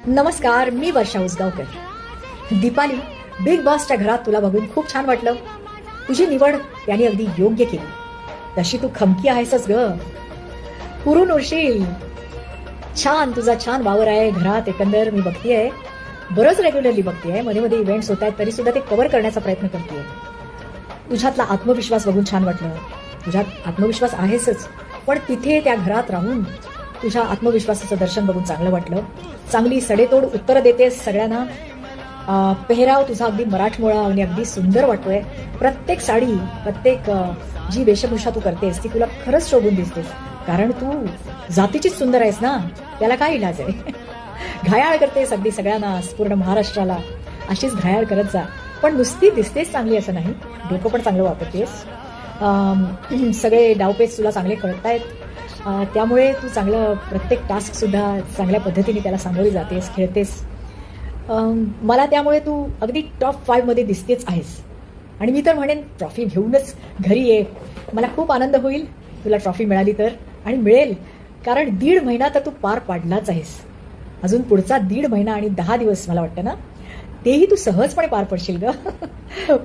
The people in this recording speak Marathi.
नमस्कार, मी वर्षा उसगावकर. दीपाली, बिग बॉसच्या घरात तुला बघून खूप छान वाटलं. तुझी निवड त्यांनी अगदी योग्य केली. तशी तू खमकी आहेसच ग, पुरून उरशील. छान, तुझा छान वावर आहे घरात. एकंदर मी बघतीये, बरंच रेग्युलरली बघतीये. मध्ये मध्ये इव्हेंट्स होत आहेत तरी सुद्धा ते कव्हर करण्याचा प्रयत्न करतेय. तुझ्यातला आत्मविश्वास बघून छान वाटलं. तुझ्यात आत्मविश्वास आहेसच, पण तिथे त्या घरात राहून तुझ्या आत्मविश्वासाचं दर्शन बघून चांगलं वाटलं. चांगली सडेतोड उत्तरं देतेस सगळ्यांना. पेहराव तुझा अगदी मराठमोळा आणि अगदी सुंदर वाटतोय. प्रत्येक साडी, प्रत्येक जी वेशभूषा तू करतेस ती तुला खरंच शोभून दिसतेस. कारण तू जातीचीच सुंदर आहेस ना, त्याला काय इलाज आहे. घायाळ करतेस अगदी सगळ्यांना, पूर्ण महाराष्ट्राला. अशीच घायाळ करत जा. पण नुसती दिसतेस चांगली असं नाही, डोकं पण चांगलं वापरतेस. सगळे डावपेच तुला चांगले कळतायत. त्यामुळे तू चांगलं प्रत्येक टास्क सुद्धा चांगल्या पद्धतीने त्याला सामोरी जातेस, खेळतेस. मला त्यामुळे तू अगदी टॉप 5 मध्ये दिसतेच आहेस. आणि मी तर म्हणेन ट्रॉफी घेऊनच घरी ये. मला खूप आनंद होईल तुला ट्रॉफी मिळाली तर. आणि मिळेल, कारण 1.5 महिना तर तू पार पाडलाच आहेस. अजून पुढचा 1.5 महिना आणि 10 दिवस मला वाटतं ना, तेही तू सहजपणे पार पडशील ग.